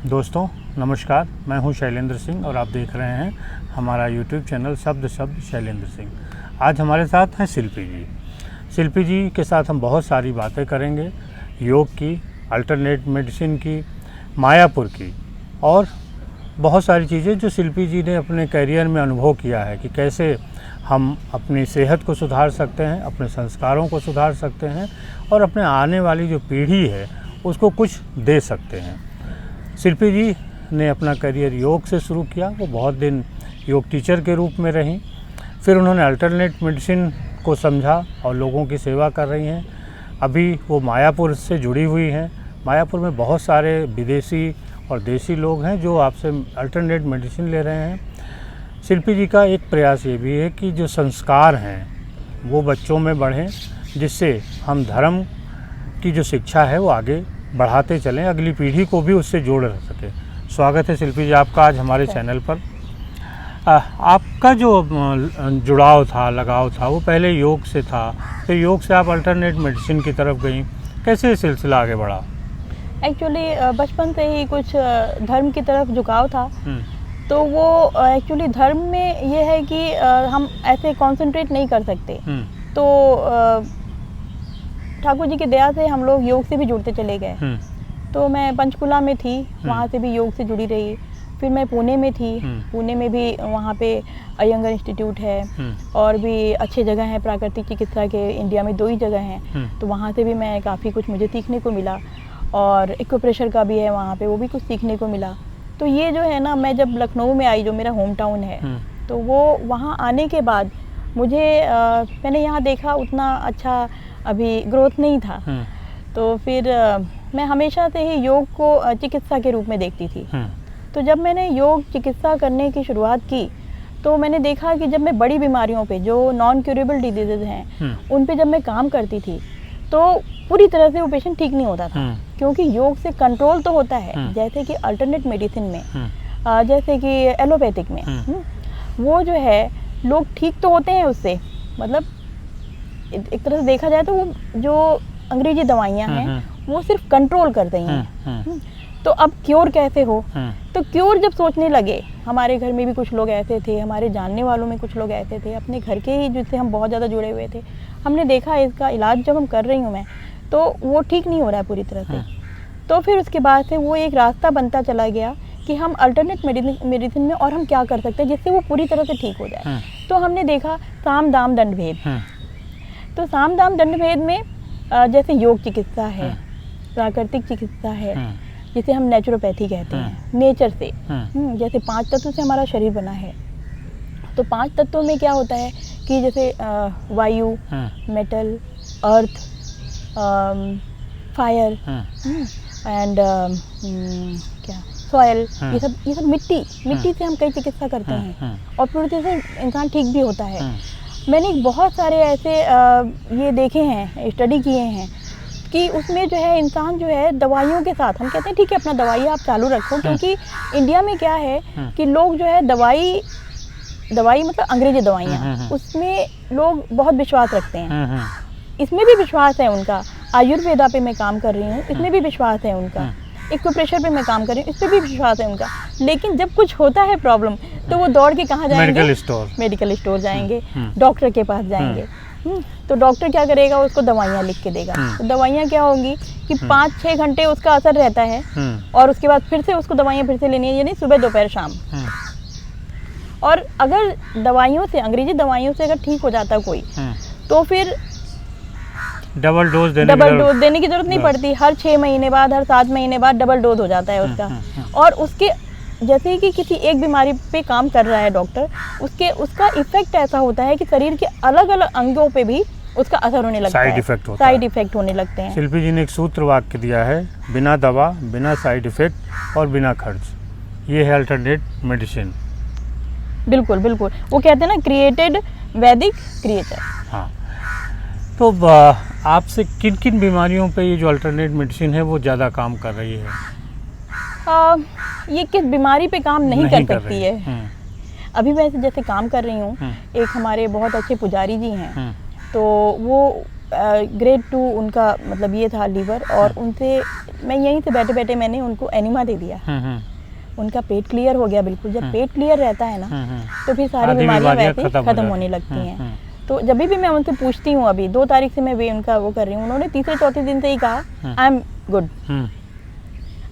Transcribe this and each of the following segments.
दोस्तों नमस्कार, मैं हूं शैलेंद्र सिंह और आप देख रहे हैं हमारा यूट्यूब चैनल शब्द शैलेंद्र सिंह। आज हमारे साथ हैं शिल्पी जी। शिल्पी जी के साथ हम बहुत सारी बातें करेंगे, योग की, अल्टरनेट मेडिसिन की, मायापुर की और बहुत सारी चीज़ें जो शिल्पी जी ने अपने करियर में अनुभव किया है कि कैसे हम अपनी सेहत को सुधार सकते हैं, अपने संस्कारों को सुधार सकते हैं और अपने आने वाली जो पीढ़ी है उसको कुछ दे सकते हैं। शिल्पी जी ने अपना करियर योग से शुरू किया। वो बहुत दिन योग टीचर के रूप में रहीं, फिर उन्होंने अल्टरनेट मेडिसिन को समझा और लोगों की सेवा कर रही हैं। अभी वो मायापुर से जुड़ी हुई हैं। मायापुर में बहुत सारे विदेशी और देसी लोग हैं जो आपसे अल्टरनेट मेडिसिन ले रहे हैं। शिल्पी जी का एक प्रयास ये भी है कि जो संस्कार हैं वो बच्चों में बढ़ें, जिससे हम धर्म की जो शिक्षा है वो आगे बढ़ाते चलें, अगली पीढ़ी को भी उससे जोड़ सके। स्वागत है शिल्पी जी आपका आज हमारे चैनल पर। आपका जो जुड़ाव था, लगाव था, वो पहले योग से था, फिर योग से आप अल्टरनेट मेडिसिन की तरफ गई। कैसे सिलसिला आगे बढ़ा? एक्चुअली बचपन से ही कुछ धर्म की तरफ झुकाव था। तो वो एक्चुअली धर्म में ये है कि हम ऐसे कंसंट्रेट नहीं कर सकते। तो ठाकुर जी की दया से हम लोग योग से भी जुड़ते चले गए। तो मैं पंचकुला में थी, वहाँ से भी योग से जुड़ी रही। फिर मैं पुणे में थी, पुणे में भी वहाँ पे अयंगर इंस्टीट्यूट है और भी अच्छे जगह हैं प्राकृतिक चिकित्सा के। इंडिया में 2 ही जगह हैं, तो वहाँ से भी मैं काफ़ी कुछ मुझे सीखने को मिला। और एक्यूप्रेशर का भी है वहाँ पे, वो भी कुछ सीखने को मिला। तो ये जो है ना, मैं जब लखनऊ में आई, जो मेरा होम टाउन है, तो वो वहाँ आने के बाद मुझे मैंने यहाँ देखा उतना अच्छा अभी ग्रोथ नहीं था। तो फिर मैं हमेशा से ही योग को चिकित्सा के रूप में देखती थी। तो जब मैंने योग चिकित्सा करने की शुरुआत की तो मैंने देखा कि जब मैं बड़ी बीमारियों पे, जो नॉन क्यूरेबल डिजीजेज हैं, उन पे जब मैं काम करती थी तो पूरी तरह से वो पेशेंट ठीक नहीं होता था। क्योंकि योग से कंट्रोल तो होता है, जैसे कि अल्टरनेट मेडिसिन में, जैसे कि एलोपैथिक में, वो जो है लोग ठीक तो होते हैं उससे। मतलब एक तरह से देखा जाए तो वो जो अंग्रेजी दवाइयाँ हैं वो सिर्फ कंट्रोल कर रही हैं। तो अब क्योर कैसे हो? तो क्योर जब सोचने लगे, हमारे घर में भी कुछ लोग ऐसे थे, हमारे जानने वालों में कुछ लोग ऐसे थे, अपने घर के ही जिससे हम बहुत ज़्यादा जुड़े हुए थे, हमने देखा इसका इलाज जब हम कर रही हूँ मैं, तो वो ठीक नहीं हो रहा है पूरी तरह से। तो फिर उसके बाद से वो एक रास्ता बनता चला गया कि हम अल्टरनेट मेडिसिन में और हम क्या कर सकते हैं जिससे वो पूरी तरह से ठीक हो जाए। तो हमने देखा साम दाम दंड भेद। तो साम दाम दंड भेद में जैसे योग चिकित्सा है, प्राकृतिक चिकित्सा है, जिसे हम नेचुरोपैथी कहते हैं, नेचर से, जैसे 5 तत्व से हमारा शरीर बना है। तो 5 तत्वों में क्या होता है कि जैसे वायु, मेटल, अर्थ, फायर एंड क्या सॉयल, ये सब मिट्टी से हम कई चिकित्सा करते हैं और पूरी तरह से इंसान ठीक भी होता है। मैंने बहुत सारे ऐसे ये देखे हैं, स्टडी किए हैं कि उसमें जो है इंसान जो है दवाइयों के साथ, हम कहते हैं ठीक है अपना दवाई आप चालू रखो, क्योंकि इंडिया में क्या है कि लोग जो है दवाई मतलब अंग्रेजी दवाइयाँ, उसमें लोग बहुत विश्वास रखते हैं। इसमें भी विश्वास है उनका। आयुर्वेदा पे मैं काम कर रही हूँ, इसमें भी विश्वास है उनका। एक्यूप्रेशर पे मैं काम कर रही हूँ, इस पर भी विश्वास है उनका। लेकिन जब कुछ होता है प्रॉब्लम तो वो दौड़ के कहाँ जाएंगे? मेडिकल स्टोर जाएंगे, डॉक्टर के पास जाएंगे। तो डॉक्टर क्या करेगा? उसको दवाइयाँ लिख के देगा। तो दवाइयाँ क्या होंगी कि 5-6 घंटे उसका असर रहता है और उसके बाद फिर से उसको दवाइयाँ फिर से लेनी है, यानी सुबह दोपहर शाम। और अगर दवाइयों से, अंग्रेजी दवाइयों से अगर ठीक हो जाता कोई, तो फिर डबल डोज देने की जरूरत नहीं पड़ती। हर 6 महीने बाद, हर 7 महीने बाद डबल डोज हो जाता है उसका। और उसके जैसे कि किसी एक बीमारी पे काम कर रहा है डॉक्टर, उसका इफेक्ट ऐसा होता है कि शरीर के अलग अलग अंगों पे भी उसका असर होने लगता है, साइड इफेक्ट होने लगते हैं। शिल्पी जी ने एक सूत्र वाक्य दिया है, बिना दवा, बिना साइड इफेक्ट और बिना खर्च। ये है अल्टरनेट मेडिसिन। बिल्कुल बिल्कुल, वो कहते हैं ना, क्रिएटेड वैदिक क्रिएचर। हाँ, तो आपसे किन किन बीमारियों पे ये जो अल्टरनेट मेडिसिन है वो ज़्यादा काम कर रही है? ये किस बीमारी पे काम नहीं कर सकती है? अभी मैं जैसे काम कर रही हूँ, एक हमारे बहुत अच्छे पुजारी जी हैं, तो वो ग्रेड 2 उनका मतलब ये था लीवर, और उनसे मैं यहीं से बैठे बैठे मैंने उनको एनिमा दे दिया। उनका पेट क्लियर हो गया बिल्कुल। जब पेट क्लियर रहता है ना तो फिर सारी बीमारियां वैसे ही खत्म होने लगती हैं। तो जब भी मैं उनसे पूछती हूँ, अभी 2 तारीख से मैं भी उनका वो कर रही हूँ, उन्होंने तीसरे चौथे दिन से ही कहा I am good,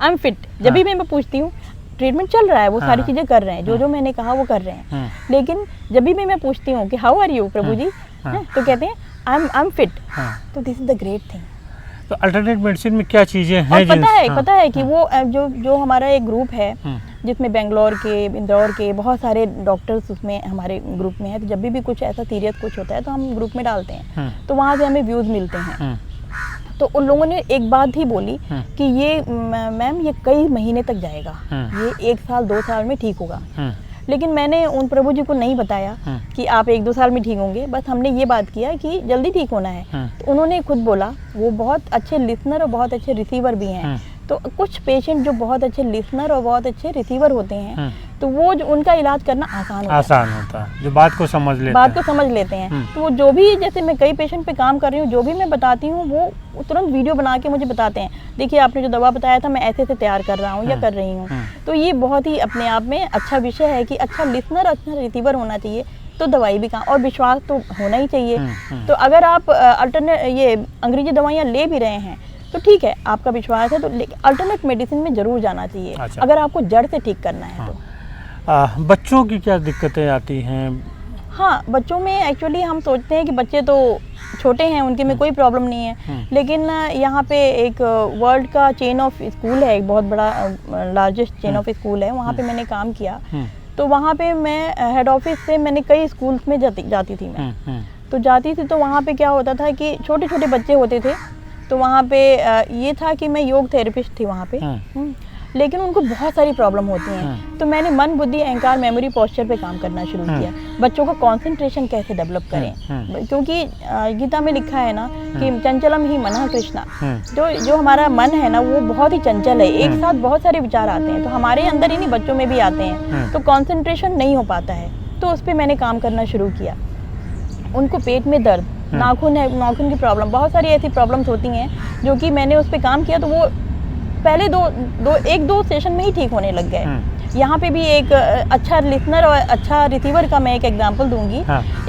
I am fit. जब भी मैं पूछती हूँ, ट्रीटमेंट चल रहा है, वो सारी चीज़ें कर रहे हैं, जो जो मैंने कहा वो कर रहे हैं, लेकिन जब भी मैं पूछती हूँ कि हाउ आर यू प्रभु जी, तो कहते हैं आई एम फिट। तो this is the great thing. तो अल्टरनेट मेडिसिन में क्या चीज़ें हैं? और पता है कि वो जो हमारा एक ग्रुप है जिसमें बेंगलोर के, इंदौर के बहुत सारे डॉक्टर्स उसमें हमारे ग्रुप में है। तो जब भी कुछ ऐसा सीरियस कुछ होता है तो हम ग्रुप में डालते हैं, तो वहाँ से हमें व्यूज़ मिलते हैं। तो उन लोगों ने एक बात ही बोली कि ये मैम ये कई महीने तक जाएगा, ये 1 साल 2 साल में ठीक होगा। लेकिन मैंने उन प्रभु जी को नहीं बताया कि आप 1-2 साल में ठीक होंगे, बस हमने ये बात किया कि जल्दी ठीक होना है। तो उन्होंने खुद बोला, वो बहुत अच्छे लिसनर और बहुत अच्छे रिसीवर भी हैं। तो कुछ पेशेंट जो बहुत अच्छे लिसनर और बहुत अच्छे रिसीवर होते हैं, तो वो जो उनका इलाज करना आसान होता है, जो बात को समझ लेते हैं। तो वो जो भी, जैसे मैं कई पेशेंट पे काम कर रही हूँ, जो भी मैं बताती हूँ वो तुरंत वीडियो बना के मुझे बताते हैं, देखिए आपने जो दवा बताया था मैं ऐसे तैयार कर रहा हूँ या कर रही हूँ। तो ये बहुत ही अपने आप में अच्छा विषय है कि अच्छा लिसनर, अच्छा रिसीवर होना चाहिए, तो दवाई भी काम, और विश्वास तो होना ही चाहिए। तो अगर आप ये अंग्रेजी दवाइयाँ ले भी रहे हैं तो ठीक है, आपका विश्वास है, तो अल्टरनेट मेडिसिन में ज़रूर जाना चाहिए। अच्छा। अगर आपको जड़ से ठीक करना है। तो बच्चों की क्या दिक्कतें आती हैं? हाँ, बच्चों में एक्चुअली हम सोचते हैं कि बच्चे तो छोटे हैं, उनके में कोई प्रॉब्लम नहीं है, लेकिन यहाँ पे एक वर्ल्ड का चेन ऑफ स्कूल है, एक बहुत बड़ा लार्जेस्ट चेन ऑफ स्कूल है, वहाँ पे मैंने काम किया। तो वहाँ पे मैं हेड ऑफिस से मैंने कई स्कूल्स में जाती थी मैं। तो जाती थी तो वहाँ पे क्या होता था कि छोटे छोटे बच्चे होते थे। तो वहाँ पे ये था कि मैं योग थेरेपिस्ट थी वहाँ पे, लेकिन उनको बहुत सारी प्रॉब्लम होती हैं। तो मैंने मन, बुद्धि, अहंकार, मेमोरी, पोस्चर पे काम करना शुरू किया। बच्चों को कंसंट्रेशन कैसे डेवलप करें, क्योंकि गीता में लिखा है ना कि चंचलम ही मनः कृष्णा। जो हमारा मन है ना वो बहुत ही चंचल है, एक साथ बहुत सारे विचार आते हैं, तो हमारे अंदर ही नहीं बच्चों में भी आते हैं, तो कंसंट्रेशन नहीं हो पाता है। तो उस पर मैंने काम करना शुरू किया। उनको पेट में दर्द, नाखून है, नाखून की प्रॉब्लम, बहुत सारी ऐसी प्रॉब्लम्स होती हैं जो कि मैंने उस पर काम किया, तो वो पहले 1-2 सेशन में ही ठीक होने लग गए। यहाँ पे भी एक अच्छा लिसनर और अच्छा रिसीवर का मैं एक एग्जांपल दूंगी।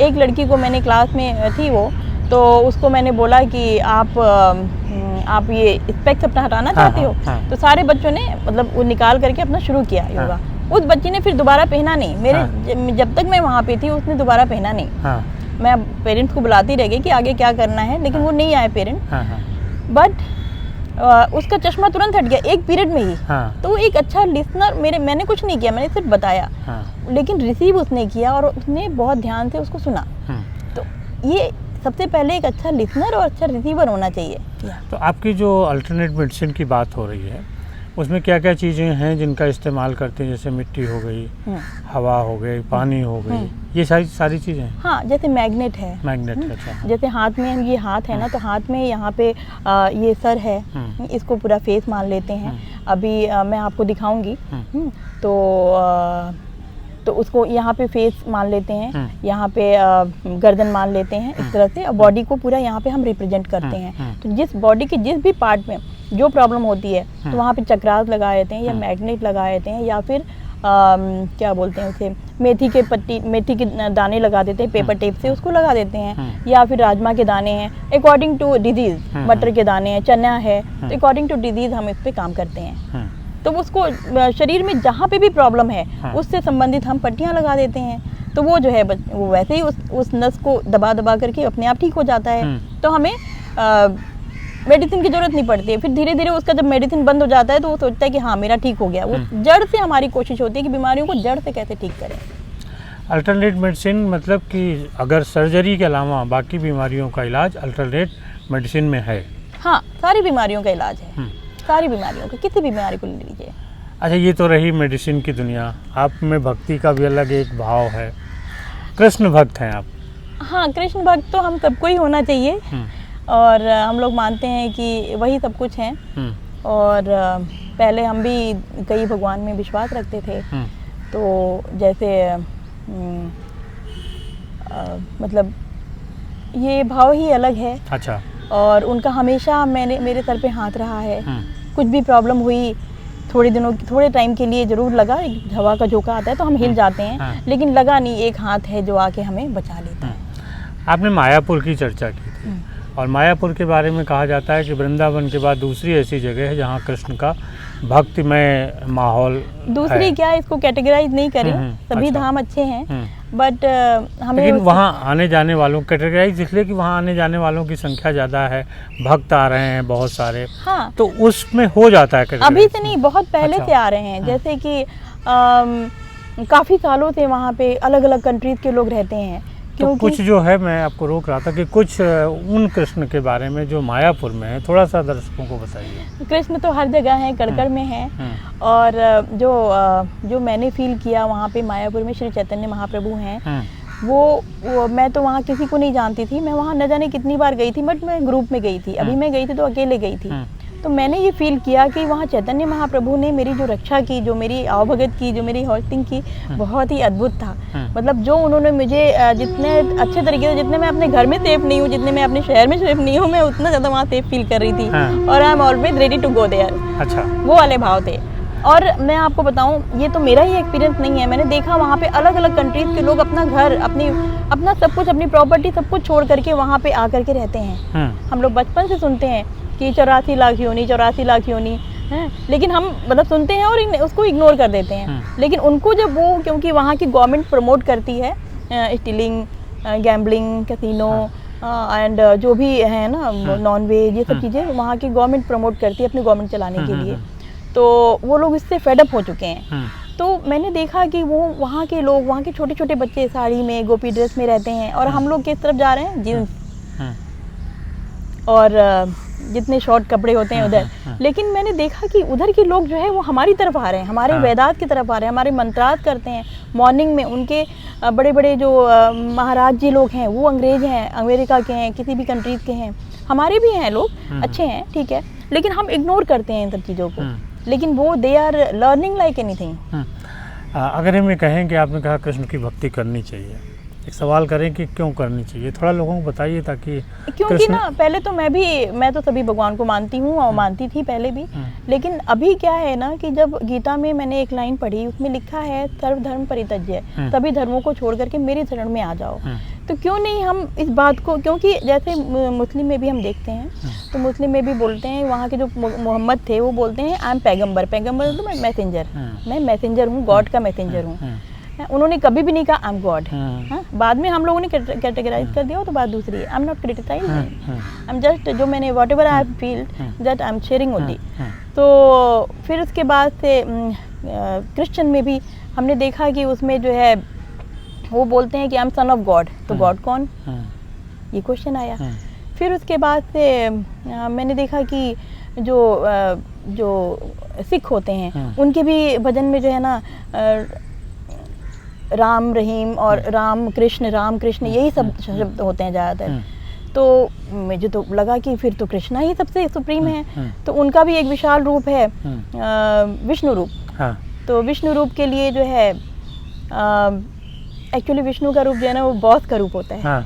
एक लड़की को मैंने क्लास में थी वो, तो उसको मैंने बोला कि आप ये स्पेक्स अपना हटाना चाहते हो? तो सारे बच्चों ने मतलब वो निकाल करके अपना शुरू किया योगा। उस बच्ची ने फिर दोबारा पहना नहीं, मेरे जब तक मैं वहाँ पे थी उसने दोबारा पहना नहीं। मैं पेरेंट्स को बुलाती रह गई कि आगे क्या करना है, लेकिन वो नहीं आए पेरेंट। बट उसका चश्मा तुरंत हट गया एक पीरियड में ही। तो एक अच्छा लिसनर, मैंने कुछ नहीं किया, मैंने सिर्फ बताया, लेकिन रिसीव उसने किया और उसने बहुत ध्यान से उसको सुना। तो ये सबसे पहले एक अच्छा लिसनर और अच्छा रिसीवर होना चाहिए। तो आपकी जो अल्टरनेट मेडिसिन की बात हो रही है उसमें क्या क्या चीज़ें हैं जिनका इस्तेमाल करते हैं? जैसे मिट्टी हो गई, हवा हो गई, पानी हो गई, ये सारी चीज़ें? हाँ, जैसे मैग्नेट है। अच्छा। जैसे हाथ में, ये हाथ है ना, तो हाथ में यहाँ पे ये सर है, इसको पूरा फेस मान लेते हैं। अभी मैं आपको दिखाऊंगी। तो उसको यहाँ पे फेस मान लेते हैं, यहाँ पे गर्दन मान लेते हैं, इस तरह से बॉडी को पूरा यहाँ पे हम रिप्रेजेंट करते हैं। तो जिस बॉडी के जिस भी पार्ट में जो प्रॉब्लम होती है तो वहाँ पे चक्रास लगा देते हैं या मैग्नेट लगा देते हैं, या फिर क्या बोलते हैं उसे, मेथी के दाने लगा देते हैं, पेपर टेप से उसको लगा देते हैं, या फिर राजमा के दाने हैं अकॉर्डिंग टू डिजीज़, मटर के दाने हैं, चना है, तो अकॉर्डिंग टू डिजीज़ हम इस पर काम करते हैं। तो उसको शरीर में जहाँ पे भी प्रॉब्लम है उससे संबंधित हम पट्टियाँ लगा देते हैं, तो वो जो है वो वैसे ही उस नस को दबा करके अपने आप ठीक हो जाता है। तो हमें मेडिसिन की जरूरत नहीं पड़ती है। फिर धीरे धीरे उसका जब मेडिसिन बंद हो जाता है तो वो सोचता है कि हाँ मेरा ठीक हो गया। वो जड़ से हमारी कोशिश होती है कि बीमारियों को जड़ से कैसे ठीक करें। अल्टरनेट मेडिसिन मतलब कि अगर सर्जरी के अलावा बाकी बीमारियों का इलाज अल्टरनेट मेडिसिन में है? हाँ, सारी बीमारियों का इलाज है, सारी बीमारियों का, किसी भी बीमारी को ले लीजिए। अच्छा, ये तो रही मेडिसिन की दुनिया। आप में भक्ति का भी अलग एक भाव है, कृष्ण भक्त हैं आप। हाँ, कृष्ण भक्त तो हम सबको ही होना चाहिए, और हम लोग मानते हैं कि वही सब कुछ हैं। और पहले हम भी कई भगवान में विश्वास रखते थे, तो जैसे मतलब ये भाव ही अलग है। अच्छा। और उनका हमेशा मेरे सर पे हाथ रहा है। कुछ भी प्रॉब्लम हुई, थोड़े टाइम के लिए ज़रूर लगा, एक हवा का झोंका आता है तो हम हिल जाते हैं, लेकिन लगा नहीं, एक हाथ है जो आके हमें बचा लेता है। आपने मायापुर की चर्चा की थी, और मायापुर के बारे में कहा जाता है कि वृंदावन के बाद दूसरी ऐसी जगह है जहाँ कृष्ण का भक्तिमय माहौल दूसरी है। क्या इसको कैटेगराइज नहीं करें, सभी अच्छा। धाम अच्छे हैं, बट हमें लेकिन वहाँ आने जाने वालों, कैटेगराइज इसलिए कि वहाँ आने जाने वालों की संख्या ज़्यादा है, भक्त आ रहे हैं बहुत सारे, हाँ, तो उसमें हो जाता है categorize। अभी से नहीं, बहुत पहले अच्छा। से आ रहे हैं। जैसे कि काफ़ी सालों से वहाँ पे अलग अलग कंट्रीज के लोग रहते हैं। तो कुछ जो है, मैं आपको रोक रहा था कि कुछ उन कृष्ण के बारे में जो मायापुर में है, थोड़ा सा दर्शकों को बताइए। कृष्ण तो हर जगह है, कड़कड़ में है, और जो मैंने फील किया वहाँ पे मायापुर में श्री चैतन्य महाप्रभु हैं, वो मैं तो वहाँ किसी को नहीं जानती थी। मैं वहाँ न जाने कितनी बार गई थी, बट मैं ग्रुप में गई थी। अभी मैं गई थी तो अकेले गई थी। तो मैंने ये फील किया कि वहाँ चैतन्य महाप्रभु ने मेरी जो रक्षा की, जो मेरी आवभगत की, जो मेरी होस्टिंग की, बहुत ही अद्भुत था। मतलब जो उन्होंने मुझे जितने अच्छे तरीके से, जितने मैं अपने घर में सेफ नहीं हूँ, जितने मैं अपने शहर में सेफ नहीं हूँ, मैं उतना ज़्यादा वहाँ सेफ फील कर रही थी। और I am always ready to go there. अच्छा, वो वाले भाव थे। और मैं आपको बताऊं, ये तो मेरा ही एक्सपीरियंस नहीं है, मैंने देखा वहाँ पे अलग अलग कंट्रीज के लोग अपना घर, अपना सब कुछ, अपनी प्रॉपर्टी सब कुछ छोड़ करके वहाँ पे आकर के रहते हैं। हम लोग बचपन से सुनते हैं कि 84 लाख योनी हैं, लेकिन हम मतलब सुनते हैं और उसको इग्नोर कर देते हैं। लेकिन उनको जब वो, क्योंकि वहाँ की गवर्नमेंट प्रमोट करती है स्टीलिंग, गैम्बलिंग, कैसीनो एंड जो भी है ना, नॉन वेज, ये सब चीज़ें वहाँ की गवर्नमेंट प्रमोट करती है अपनी गवर्नमेंट चलाने के लिए। तो वो लोग इससे फेडअप हो चुके हैं। तो मैंने देखा कि वो वहाँ के लोग, वहाँ के छोटे छोटे बच्चे साड़ी में, गोपी ड्रेस में रहते हैं, और हम लोग किस तरफ जा रहे हैं, जीन्स और जितने शॉर्ट कपड़े होते हैं उधर। लेकिन मैंने देखा कि उधर के लोग जो है वो हमारी तरफ आ रहे हैं, हमारे वेदांत की तरफ आ रहे हैं, हमारे मंत्रार्थ करते हैं मॉर्निंग में। उनके बड़े बड़े जो महाराज जी लोग हैं वो अंग्रेज हैं, अमेरिका के हैं, किसी भी कंट्रीज के हैं, हमारे भी हैं लोग, अच्छे हैं, ठीक है, लेकिन हम इग्नोर करते हैं इन सब चीज़ों को। लेकिन वो they are learning like anything. अगर हम ये कहें कि आपने कहा कृष्ण की भक्ति करनी चाहिए, एक सवाल करें कि क्यों करनी चाहिए, थोड़ा लोगों को बताइए, ताकि क्योंकि ना पहले तो मैं तो सभी भगवान को मानती हूँ और मानती थी पहले भी। लेकिन अभी क्या है ना कि जब गीता में मैंने एक लाइन पढ़ी, उसमें लिखा है सर्वधर्म परित्यज्य, सभी धर्मों को छोड़ करके मेरे शरण में आ जाओ। तो क्यों नहीं हम इस बात को, क्योंकि जैसे मुस्लिम में भी हम देखते हैं, तो मुस्लिम में भी बोलते हैं, वहाँ के जो मोहम्मद थे वो बोलते हैं आई एम पैगम्बर तो मैं मैसेंजर, मैं मैसेंजर हूँ, गॉड का मैसेंजर हूँ। उन्होंने कभी भी नहीं कहा आई एम गॉड। बाद में हम लोगों ने कैटेगराइज कर दिया, तो बात दूसरी है। I am not criticising, I am just, जो मैंने whatever I feel that I am sharing only. तो फिर उसके बाद से क्रिश्चियन में भी हमने देखा कि उसमें जो है वो बोलते हैं कि I am son of God. तो गॉड कौन, ये क्वेश्चन आया। फिर उसके बाद से मैंने देखा कि जो सिख होते हैं उनके भी भजन में जो है ना राम रहीम और राम कृष्ण यही सब शब्द होते हैं ज़्यादातर। तो मुझे तो लगा कि फिर तो कृष्णा ही सबसे सुप्रीम है। तो उनका भी एक विशाल रूप है, विष्णु रूप। तो विष्णु रूप के लिए जो है एक्चुअली विष्णु का रूप जो है ना वो बॉस का रूप होता है।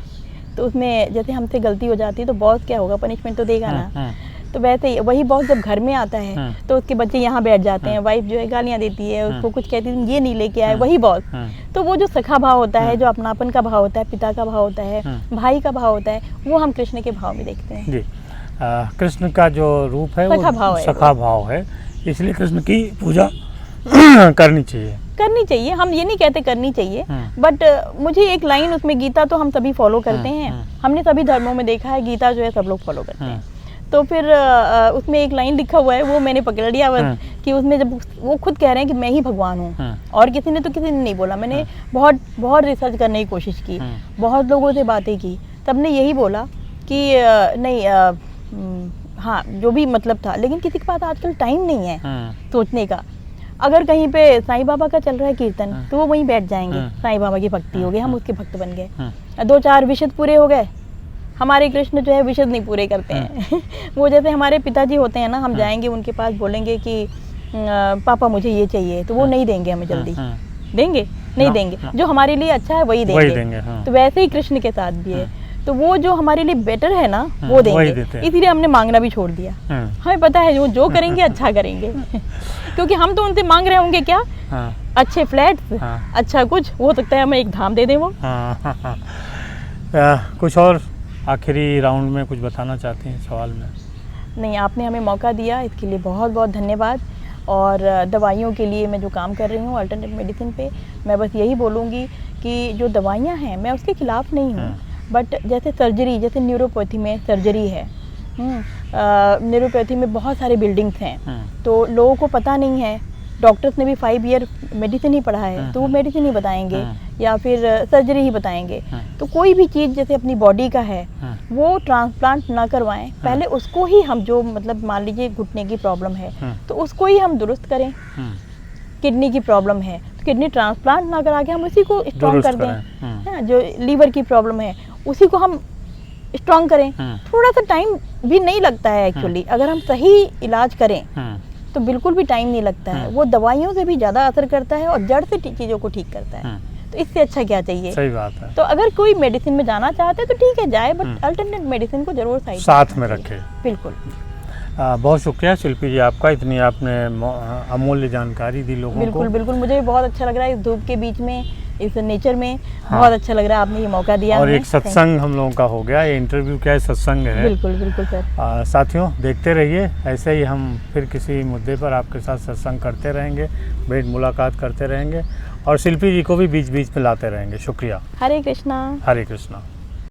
तो उसमें जैसे हमसे गलती हो जाती है तो बॉस क्या होगा, पनिशमेंट तो देगा ना। तो वैसे ही वही बॉस जब घर में आता है तो उसके बच्चे यहाँ बैठ जाते हैं, वाइफ जो है गालियाँ देती है, उसको कुछ कहती है ये नहीं लेके आए, वही बॉस। तो वो जो सखा भाव होता है, जो अपनापन का भाव होता है, पिता का भाव होता है, भाई का भाव होता है, वो हम कृष्ण के भाव में देखते हैं। जी, कृष्ण का जो रूप है सखा भाव है, इसलिए कृष्ण की पूजा करनी चाहिए। हम ये नहीं कहते करनी चाहिए, बट मुझे एक लाइन उसमें, गीता तो हम सभी फॉलो करते हैं, हमने सभी धर्मों में देखा है गीता जो है सब लोग फॉलो करते हैं। तो फिर उसमें एक लाइन लिखा हुआ है, वो मैंने पकड़ लिया बस, कि उसमें जब वो खुद कह रहे हैं कि मैं ही भगवान हूँ, और किसी ने नहीं बोला। मैंने बहुत रिसर्च करने की कोशिश की, बहुत लोगों से बातें की, तब ने यही बोला कि नहीं, हाँ जो भी मतलब था, लेकिन किसी के पास आजकल टाइम नहीं है सोचने का। अगर कहीं पे साईं बाबा का चल रहा है कीर्तन तो वो वहीं बैठ जाएंगे, साईं बाबा की भक्ति हो गई, हम उसके भक्त बन गए। 2-4 विशद पूरे हो गए। हमारे कृष्ण जो है विशद नहीं पूरे करते हैं। वो जैसे हमारे पिताजी होते हैं ना, हम जाएंगे उनके पास, बोलेंगे कि पापा मुझे ये चाहिए, तो वो नहीं देंगे हमें जल्दी, देंगे नहीं देंगे, जो हमारे लिए अच्छा है वही देंगे। तो वैसे ही कृष्ण के साथ भी है। तो वो जो हमारे लिए बेटर है ना वो वही देंगे, देते हैं। इसीलिए हमने मांगना भी छोड़ दिया। हमें पता है वो जो करेंगे अच्छा करेंगे क्योंकि हम तो उनसे मांग रहे होंगे क्या, हाँ, अच्छे फ्लैट्स, हाँ। अच्छा कुछ, हो सकता है हमें एक धाम दे दें वो। हाँ, हाँ, हाँ। कुछ और आखिरी राउंड में कुछ बताना चाहते हैं सवाल में? नहीं, आपने हमें मौका दिया इसके लिए बहुत बहुत धन्यवाद। और दवाइयों के लिए मैं जो काम कर रही हूँ अल्टरनेट मेडिसिन पे, मैं बस यही बोलूँगी कि जो दवाइयाँ हैं मैं उसके खिलाफ़ नहीं हूँ, बट जैसे सर्जरी, जैसे न्यूरोपैथी में सर्जरी है, न्यूरोपैथी में बहुत सारे बिल्डिंग्स हैं, तो लोगों को पता नहीं है, डॉक्टर्स ने भी 5 ईयर मेडिसिन ही पढ़ा है तो वो मेडिसिन ही बताएंगे या फिर सर्जरी ही बताएंगे। तो कोई भी चीज़ जैसे अपनी बॉडी का है वो ट्रांसप्लांट ना करवाएं, पहले उसको ही हम, जो मतलब मान लीजिए घुटने की प्रॉब्लम है तो उसको ही हम दुरुस्त करें। किडनी की प्रॉब्लम है तो किडनी ट्रांसप्लांट ना करा के हम उसी को स्ट्रॉन्ग कर दें। हाँ, जो लीवर की प्रॉब्लम है उसी को हम स्ट्रॉन्ग करें। थोड़ा सा टाइम भी नहीं लगता है एक्चुअली, अगर हम सही इलाज करें तो बिल्कुल भी टाइम नहीं लगता है। वो दवाइयों से भी ज़्यादा असर करता है और जड़ से चीज़ों को ठीक करता है। तो इससे अच्छा क्या चाहिए? सही बात है। तो अगर कोई मेडिसिन में जाना चाहते हैं तो ठीक है जाए, बट अल्टरनेट मेडिसिन को जरूर साथ में रखें। बिल्कुल। बहुत शुक्रिया शिल्पी जी आपका, इतनी आपने अमूल्य जानकारी दी लोगों को। बिल्कुल बिल्कुल, मुझे भी बहुत अच्छा लग रहा है इस धूप के बीच में, इस नेचर में। बहुत अच्छा लग रहा है, आपने ये मौका दिया। और एक सत्संग हम लोगों का हो गया, ये इंटरव्यू क्या है, सत्संग है। बिल्कुल बिल्कुल सर। साथियों देखते रहिए, ऐसे ही हम फिर किसी मुद्दे पर आपके साथ सत्संग करते रहेंगे, भेंट मुलाकात करते रहेंगे और शिल्पी जी को भी बीच बीच में लाते रहेंगे। शुक्रिया। हरे कृष्णा। हरे कृष्णा।